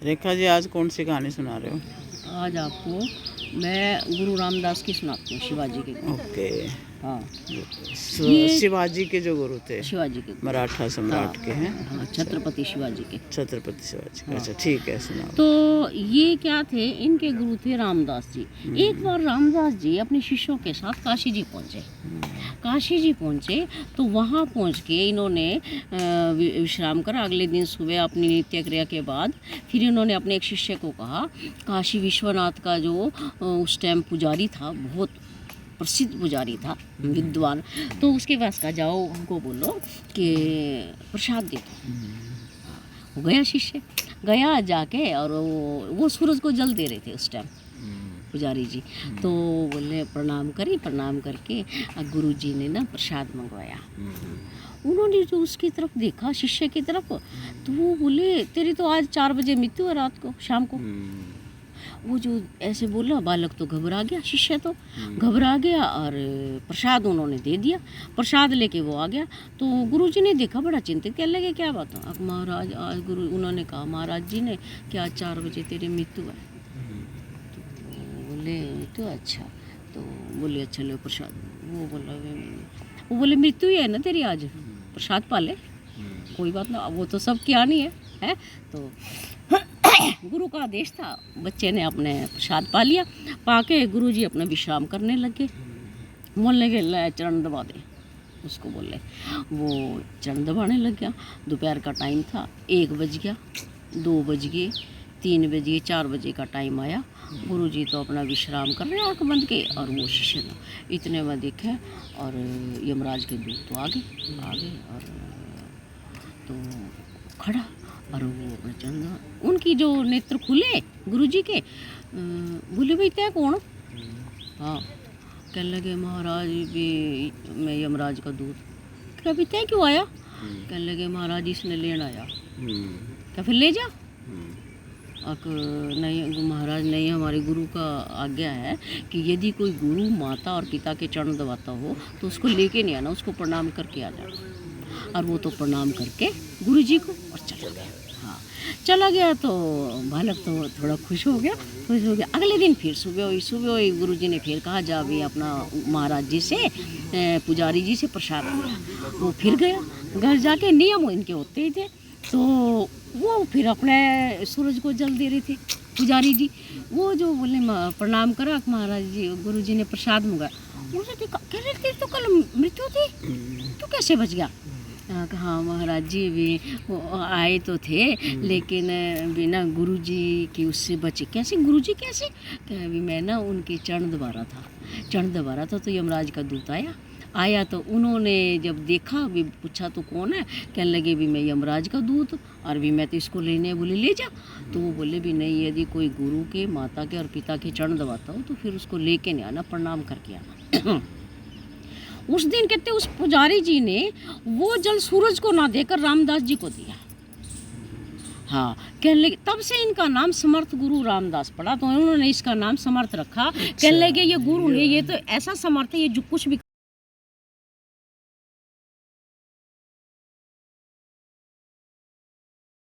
रेखा जी आज कौन सी कहानी सुना रहे हो? आज आपको मैं गुरु रामदास की सुनाती हूँ, शिवाजी के गुरु। ओके। हाँ, शिवाजी के जो गुरु थे, शिवाजी के गुरु। मराठा सम्राट के हैं। हाँ, छत्रपति शिवाजी के। छत्रपति शिवाजी के। हाँ। अच्छा ठीक है, सुनाओ। तो ये क्या थे, इनके गुरु थे रामदास जी। एक बार रामदास जी अपने शिष्यों के साथ काशी जी पहुँचे। काशी जी पहुँचे तो वहाँ पहुँच के इन्होंने विश्राम कर अगले दिन सुबह अपनी नित्य क्रिया के बाद फिर इन्होंने अपने एक शिष्य को कहा, काशी विश्वनाथ का जो उस टाइम पुजारी था, बहुत प्रसिद्ध पुजारी था, विद्वान, तो उसके पास का जाओ, उनको बोलो कि प्रसाद दे दो। वो गया, शिष्य गया जाके, और वो सूरज को जल दे रहे थे उस टाइम पुजारी जी। तो बोले प्रणाम करके गुरु जी ने ना प्रसाद मंगवाया। उन्होंने जो उसकी तरफ देखा, शिष्य की तरफ, तो वो बोले तेरी तो आज 4 बजे मृत्यु है, रात को, शाम को। वो जो ऐसे बोला, बालक तो घबरा गया, शिष्य तो घबरा गया, और प्रसाद उन्होंने दे दिया। प्रसाद लेके वो आ गया। तो गुरुजी ने देखा, बड़ा चिंतित, कहने लगे क्या बात है? महाराज आज उन्होंने कहा, महाराज जी ने कि आज 4 बजे तेरी मृत्यु है। तो बोले तो अच्छा, तो बोले अच्छा लो प्रसाद। वो बोले मृत्यु ही है ना तेरी, आज प्रसाद पा ले, कोई बात ना, वो तो सब क्या नहीं है। तो गुरु का आदेश था, बच्चे ने अपने प्रसाद पा लिया। पाके गुरुजी अपना विश्राम करने लगे। बोलने के ले चरण दबा दे, उसको बोले। वो चरण दबाने लग गया। दोपहर का टाइम था, 1 बज गया, 2 बज गए, 3 बज गए, 4 बजे का टाइम आया। गुरुजी तो अपना विश्राम कर रहे, आँख बंद के, और वो शिष्य तो इतने में देखे, और यमराज के दूत तो आ गए, और तो खड़ा, और वो अपना चंदा, उनकी जो नेत्र खुले गुरुजी के, बोले भाई तय कौन? हाँ, कहने लगे महाराज भी मैं यमराज का दूत। क्या भी तय क्यों आया? कहने लगे महाराज इसने लेना आया। क्या फिर ले जा? नहीं महाराज, नहीं, हमारे गुरु का आज्ञा है कि यदि कोई गुरु माता और पिता के चरण दबाता हो तो उसको लेके नहीं आना, उसको प्रणाम करके आ जाना। और वो तो प्रणाम करके गुरुजी को और चला गया। हाँ, चला गया तो बालक तो थोड़ा खुश हो गया। अगले दिन फिर सुबह हुई, गुरुजी ने फिर कहा जा भी अपना महाराज जी से, पुजारी जी से प्रसाद लिया। वो फिर गया, घर जाके नियम इनके होते ही थे, तो वो फिर अपने सूरज को जल दे रहे थे पुजारी जी। वो जो बोले प्रणाम करा महाराज जी, गुरुजी ने प्रसाद मंगाया। उन्होंने देखा, कह रहे थे तो कल मृत्यु थी, तो कैसे बच गया? हाँ महाराज जी भी आए तो थे, लेकिन बिना गुरुजी की उससे बचे। कैसे गुरुजी कैसे? क्या भी मैं ना उनके चरण दबा रहा था, तो यमराज का दूत आया तो उन्होंने जब देखा, भी पूछा तो कौन है? कहने लगे भी मैं यमराज का दूत, और भी मैं तो इसको लेने, बोले ले जा। तो वो बोले भी नहीं, यदि कोई गुरु के, माता के और पिता के चरण दबाता हो तो फिर उसको लेके नहीं आना, प्रणाम करके आना। उस दिन कहते उस पुजारी जी ने वो जल सूरज को ना देकर रामदास जी को दिया। हाँ, कहने लगे तब से इनका नाम समर्थ गुरु रामदास पड़ा, तो उन्होंने इसका नाम समर्थ रखा। कहने लगे ये गुरु नहीं, ये तो ऐसा समर्थ है, ये जो कुछ भी